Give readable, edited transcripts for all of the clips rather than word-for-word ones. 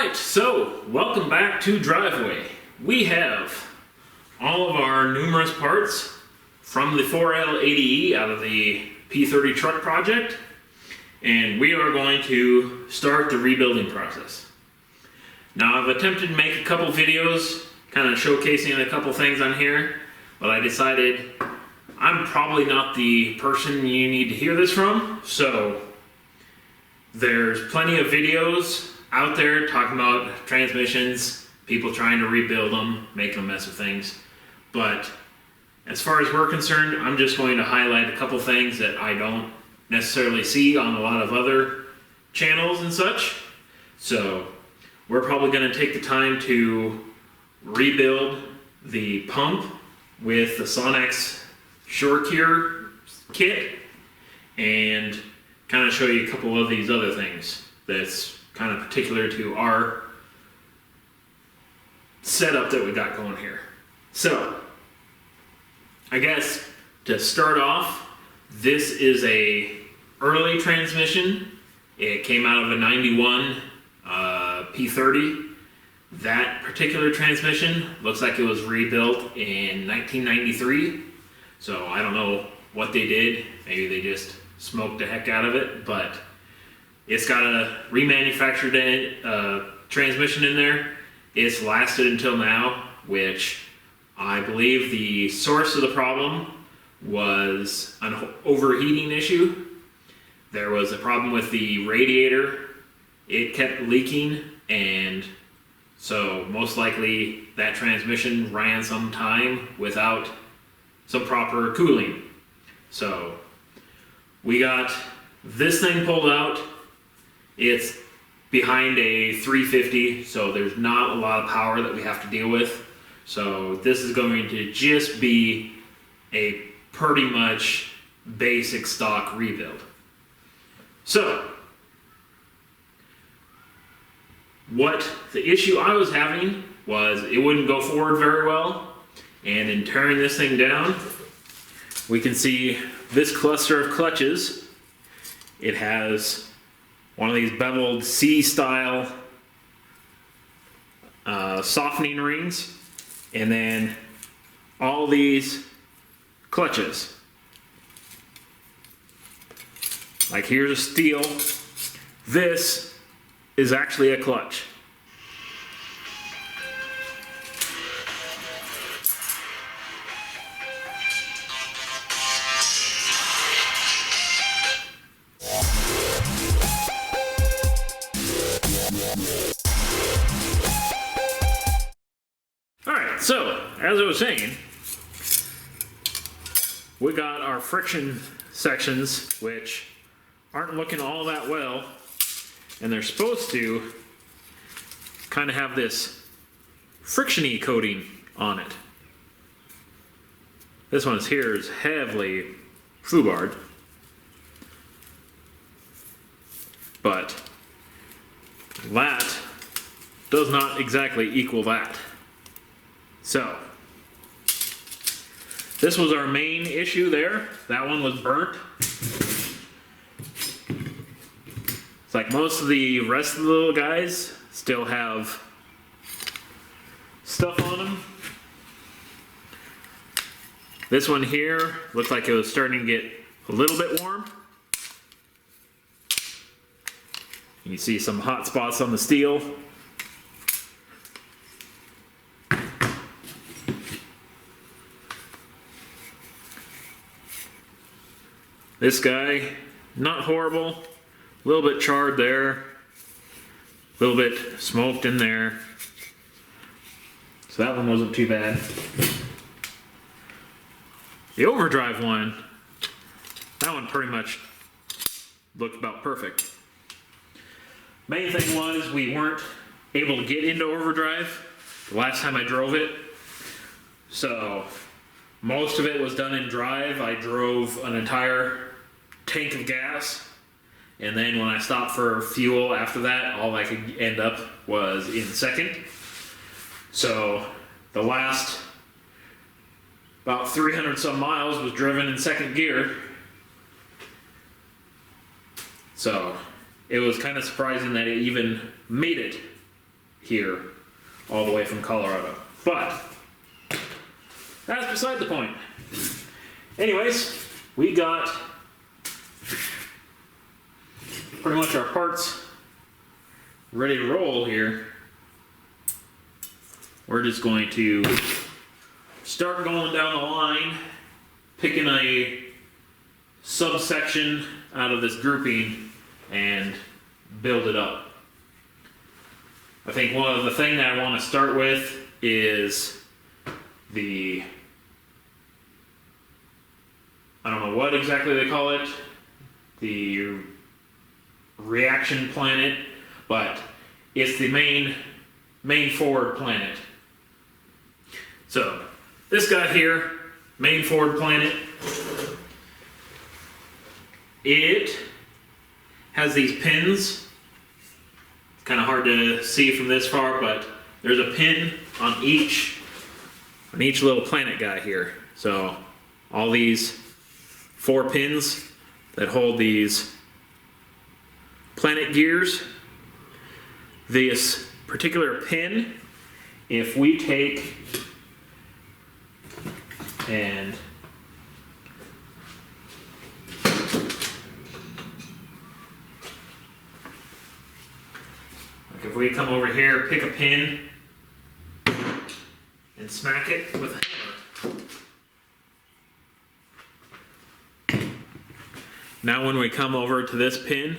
Alright, so welcome back to Driveway. We have all of our numerous parts from the 4L80E out of the P30 truck project, and we are going to start the rebuilding process. Now, I've attempted to make a couple videos kind of showcasing a couple things on here, but I decided I'm probably not the person you need to hear this from, so there's plenty of videos out there talking about transmissions, people trying to rebuild them, making a mess of things. But as far as we're concerned, I'm just going to highlight a couple things that I don't necessarily see on a lot of other channels and such. So we're probably going to take the time to rebuild the pump with the Sonex Shore Cure kit and kind of show you a couple of these other things that's kind of particular to our setup that we got going here. So, I guess to start off, this is a early transmission. It came out of a 91 P30. That particular transmission looks like it was rebuilt in 1993. So I don't know what they did. Maybe they just smoked the heck out of it, but it's got a remanufactured transmission in there. It's lasted until now, which I believe the source of the problem was an overheating issue. There was a problem with the radiator. It kept leaking, and so most likely that transmission ran some time without some proper cooling. So we got this thing pulled out. It's behind a 350, so there's not a lot of power that we have to deal with. So this is going to just be a pretty much basic stock rebuild. So, what the issue I was having was it wouldn't go forward very well, and in tearing this thing down, we can see this cluster of clutches. It has one of these beveled C-style softening rings, and then all these clutches. Like here's a steel. This is actually a clutch. Alright, so as I was saying, we got our friction sections, which aren't looking all that well, and they're supposed to kind of have this friction-y coating on it. This one here is heavily foobarred, but that does not exactly equal that. So, this was our main issue there. That one was burnt. It's like most of the rest of the little guys still have stuff on them. This one here looked like it was starting to get a little bit warm. You can see some hot spots on the steel. This guy, not horrible, a little bit charred there, a little bit smoked in there. So that one wasn't too bad. The overdrive one, that one pretty much looked about perfect. Main thing was we weren't able to get into overdrive the last time I drove it. So most of it was done in drive. I drove an entire tank of gas, and then when I stopped for fuel after that, all I could end up was in second. So the last about 300 some miles was driven in second gear. So it was kind of surprising that it even made it here all the way from Colorado. But that's beside the point. Anyways, we got pretty much our parts ready to roll here. We're just going to start going down the line, picking a subsection out of this grouping and build it up. I think one of the things that I want to start with is the, I don't know what exactly they call it, the reaction planet, but it's the main forward planet. So this guy here, main forward planet, it has these pins. It's kind of hard to see from this far, but there's a pin on each little planet guy here. So all these 4 pins that hold these planet gears. This particular pin, if we take and like if we come over here, pick a pin and smack it with a hammer. Now when we come over to this pin,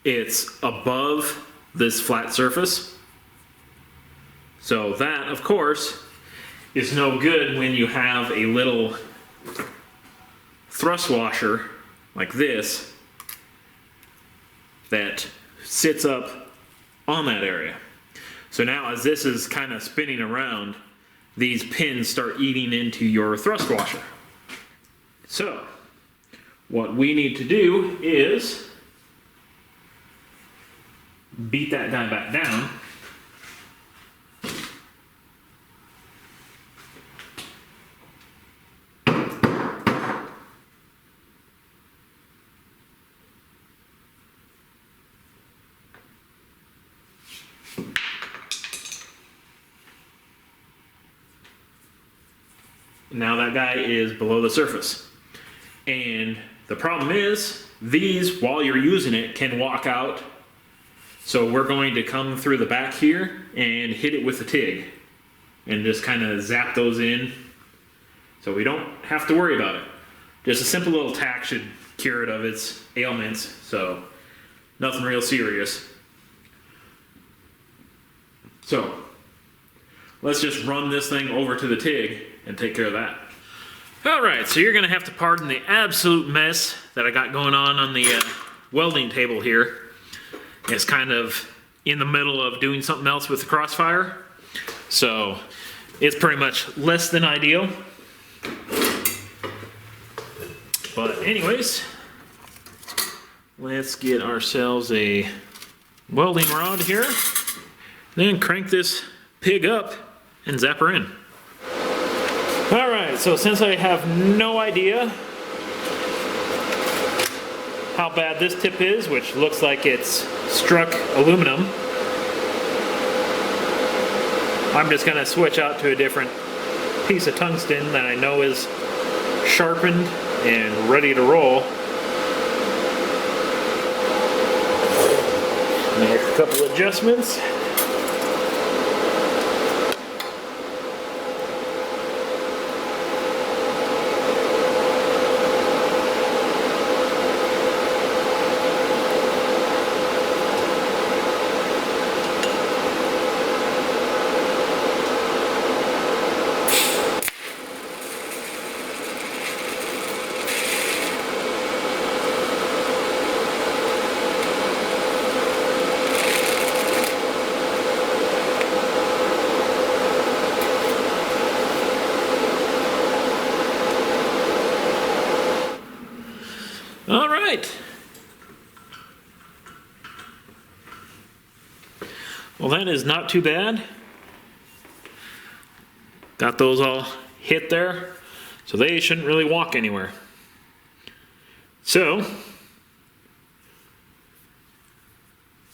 it's above this flat surface. So that, of course, is no good when you have a little thrust washer like this that sits up on that area. So now as this is kind of spinning around, these pins start eating into your thrust washer. So what we need to do is beat that guy back down. Now that guy is below the surface. And the problem is, these, while you're using it, can walk out. So we're going to come through the back here and hit it with the TIG. And just kind of zap those in. So we don't have to worry about it. Just a simple little tack should cure it of its ailments. So nothing real serious. So let's just run this thing over to the TIG and take care of that. Alright, so you're going to have to pardon the absolute mess that I got going on the welding table here. It's kind of in the middle of doing something else with the crossfire. So it's pretty much less than ideal. But anyways, let's get ourselves a welding rod here. Then crank this pig up and zap her in. Alright, so since I have no idea how bad this tip is, which looks like it's struck aluminum, I'm just going to switch out to a different piece of tungsten that I know is sharpened and ready to roll. Make a couple adjustments. All right. Well, that is not too bad. Got those all hit there, so they shouldn't really walk anywhere. So,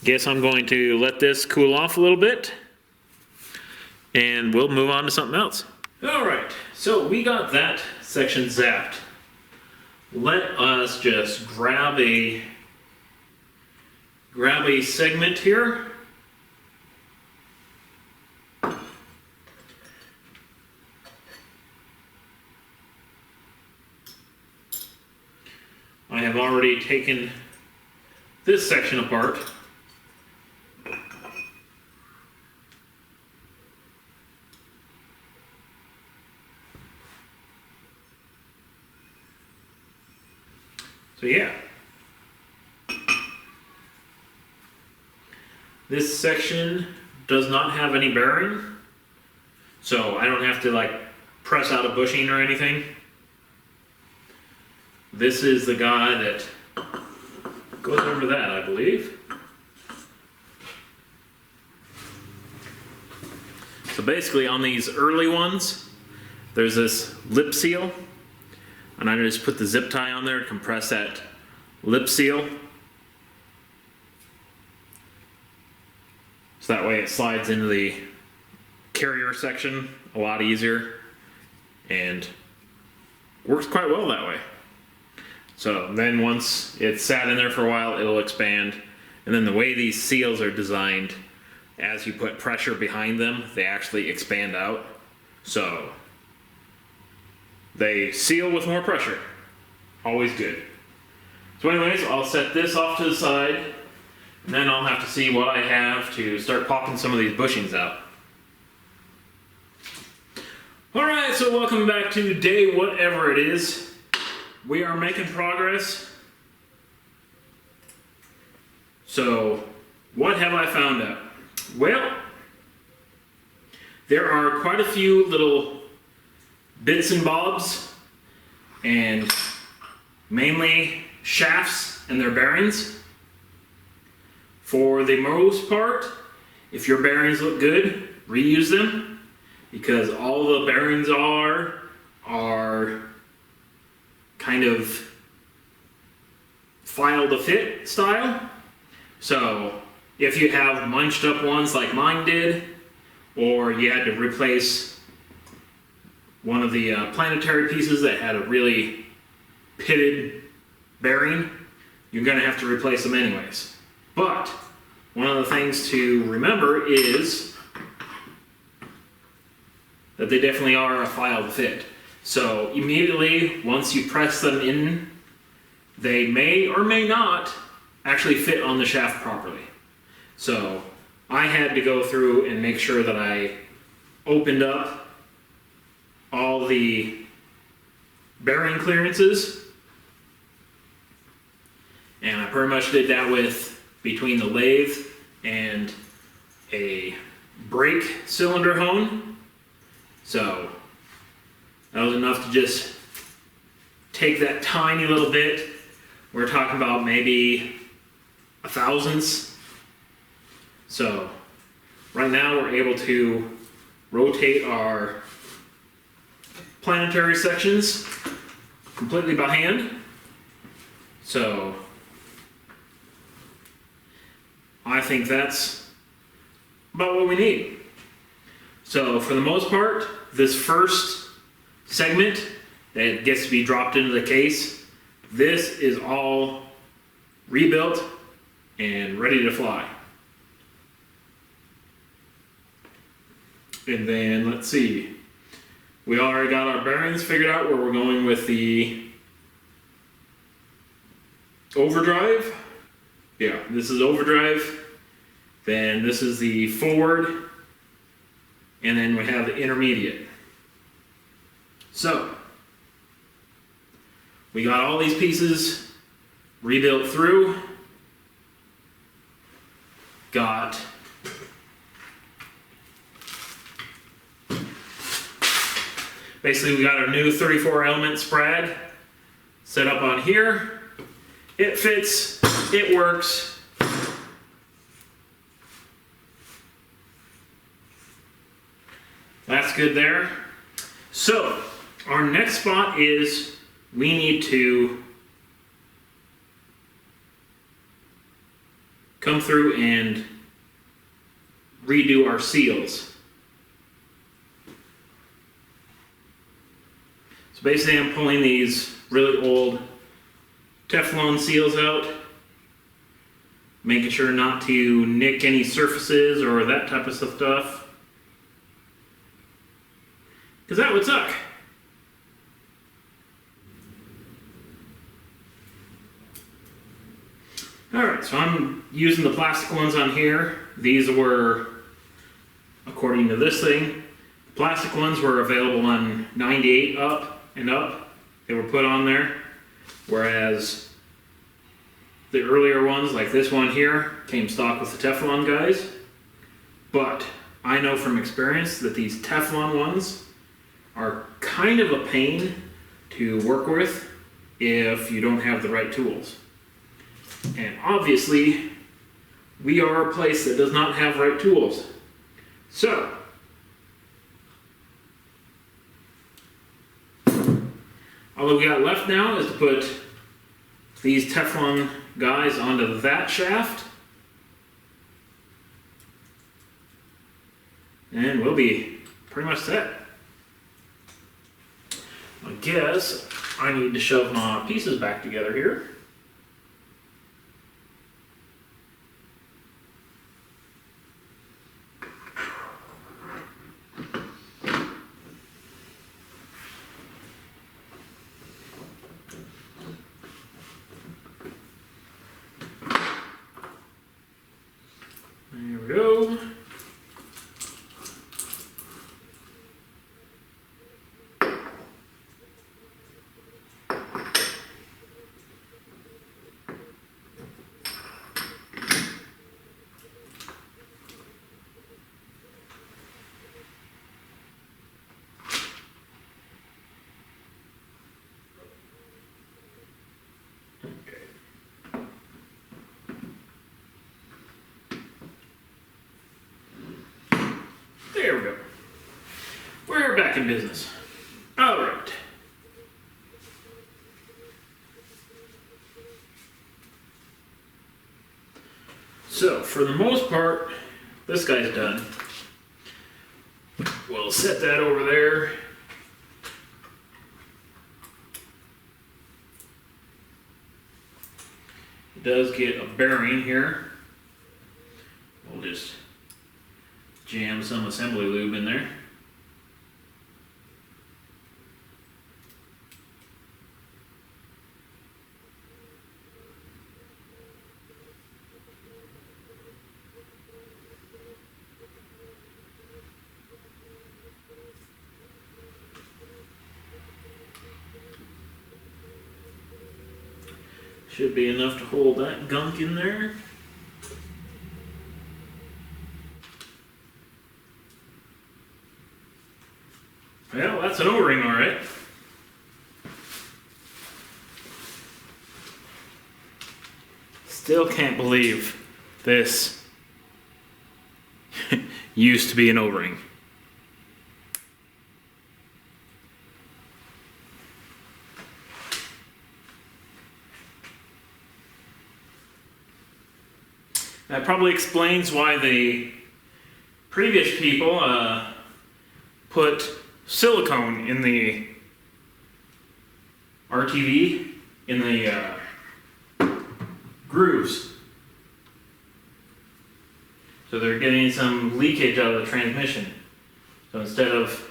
guess I'm going to let this cool off a little bit and we'll move on to something else. All right, so we got that section zapped. Let us just grab a segment here. I have already taken this section apart. So yeah, this section does not have any bearing, so I don't have to like press out a bushing or anything. This is the guy that goes over that, I believe. So basically on these early ones, there's this lip seal, and I just put the zip tie on there to compress that lip seal. So that way it slides into the carrier section a lot easier and works quite well that way. So then once it's sat in there for a while, it'll expand. And then the way these seals are designed, as you put pressure behind them, they actually expand out. So they seal with more pressure. Always good. So anyways, I'll set this off to the side, and then I'll have to see what I have to start popping some of these bushings out. Alright, so welcome back to day whatever it is. We are making progress. So, what have I found out? Well, there are quite a few little bits and bobs, and mainly shafts and their bearings. For the most part, if your bearings look good, reuse them, because all the bearings are kind of file to fit style. So if you have munched up ones like mine did, or you had to replace one of the planetary pieces that had a really pitted bearing, you're going to have to replace them anyways. But one of the things to remember is that they definitely are a file to fit. So immediately once you press them in, they may or may not actually fit on the shaft properly. So I had to go through and make sure that I opened up all the bearing clearances, and I pretty much did that with between the lathe and a brake cylinder hone. So that was enough to just take that tiny little bit. We're talking about maybe a thousandths. So right now we're able to rotate our planetary sections completely by hand. So I think that's about what we need. So for the most part, this first segment that gets to be dropped into the case, this is all rebuilt and ready to fly. And then let's see, we already got our bearings figured out where we're going with the overdrive. Yeah, this is overdrive. Then this is the forward. And then we have the intermediate. So, we got all these pieces rebuilt through. Got basically we got our new 34 element sprag set up on here. It fits, it works. That's good there. So, our next spot is we need to come through and redo our seals. basically I'm pulling these really old Teflon seals out, making sure not to nick any surfaces or that type of stuff, because that would suck. Alright, so I'm using the plastic ones on here. These were, according to this thing, the plastic ones were available on 98 up and up. They were put on there, whereas the earlier ones, like this one here, came stock with the Teflon guys. But I know from experience that these Teflon ones are kind of a pain to work with if you don't have the right tools. And obviously, we are a place that does not have right tools. So, all we got left now is to put these Teflon guys onto that shaft. And we'll be pretty much set. I guess I need to shove my pieces back together here. There we go. There we go. We're back in business. All right. So, for the most part, this guy's done. We'll set that over there. It does get a bearing here. We'll just jam some assembly lube in there. Should be enough to hold that gunk in there. Well, that's an O-ring, all right. Still can't believe this used to be an O-ring. That probably explains why the previous people put silicone in the RTV, in the grooves. So they're getting some leakage out of the transmission. So instead of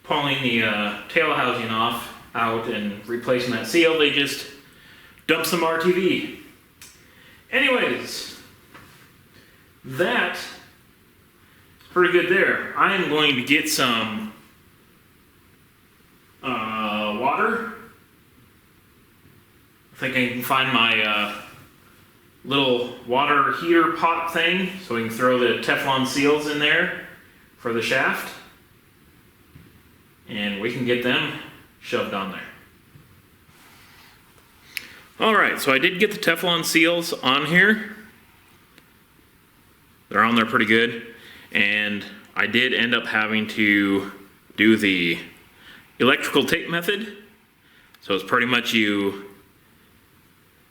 pulling the tail housing out and replacing that seal, they just dump some RTV. Anyways, that's pretty good there. I am going to get some water. I think I can find my little water heater pot thing so we can throw the Teflon seals in there for the shaft. And we can get them shoved on there. Alright, so I did get the Teflon seals on here. They're on there pretty good. And I did end up having to do the electrical tape method. So it's pretty much you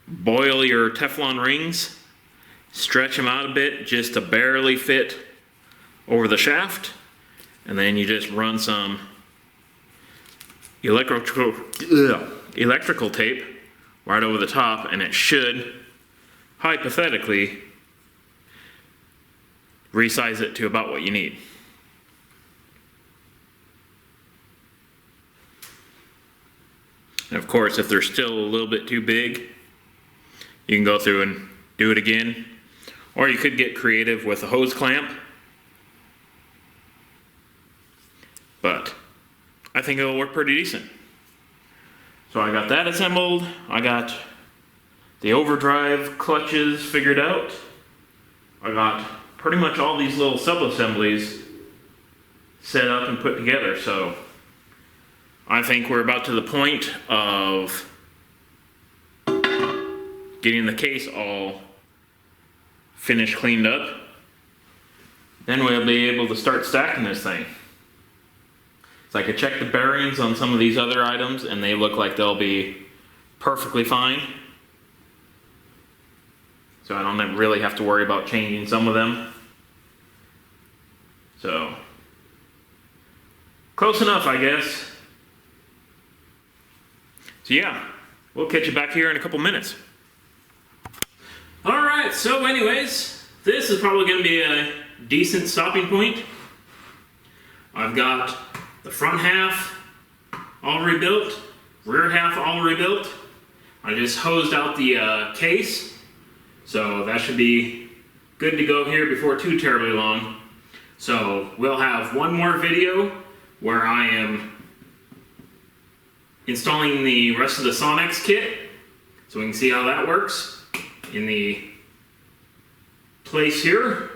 boil your Teflon rings, stretch them out a bit just to barely fit over the shaft, and then you just run some electrical tape right over the top, and it should hypothetically resize it to about what you need. And of course, if they're still a little bit too big, you can go through and do it again. Or you could get creative with a hose clamp. But I think it'll work pretty decent. So I got that assembled. I got the overdrive clutches figured out. I got pretty much all these little sub-assemblies set up and put together. So I think we're about to the point of getting the case all finished, cleaned up. Then we'll be able to start stacking this thing. So I could check the bearings on some of these other items and they look like they'll be perfectly fine. So I don't really have to worry about changing some of them. So, close enough, I guess. So yeah, we'll catch you back here in a couple minutes. Alright, so anyways, this is probably going to be a decent stopping point. I've got the front half all rebuilt, rear half all rebuilt. I just hosed out the case, so that should be good to go here before too terribly long. So we'll have one more video where I am installing the rest of the Sonex kit, so we can see how that works in the place here,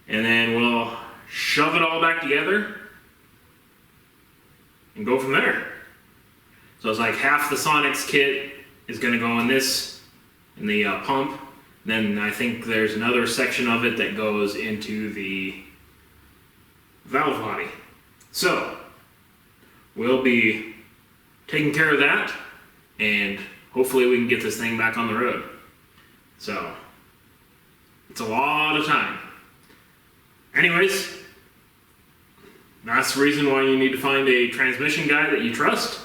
and then we'll shove it all back together and go from there. So it's like half the Sonex kit is going to go in the pump. Then I think there's another section of it that goes into the valve body. So we'll be taking care of that, and hopefully we can get this thing back on the road. So it's a lot of time. Anyways, that's the reason why you need to find a transmission guy that you trust,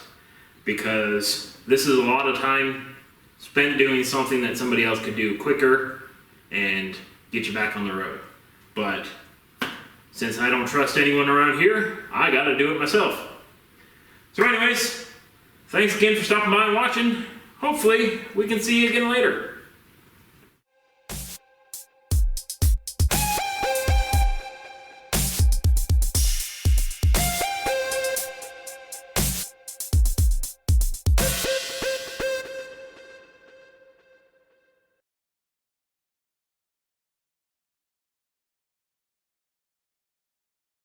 because this is a lot of time spent doing something that somebody else could do quicker and get you back on the road. But since I don't trust anyone around here, I gotta do it myself. So anyways, thanks again for stopping by and watching. Hopefully we can see you again later.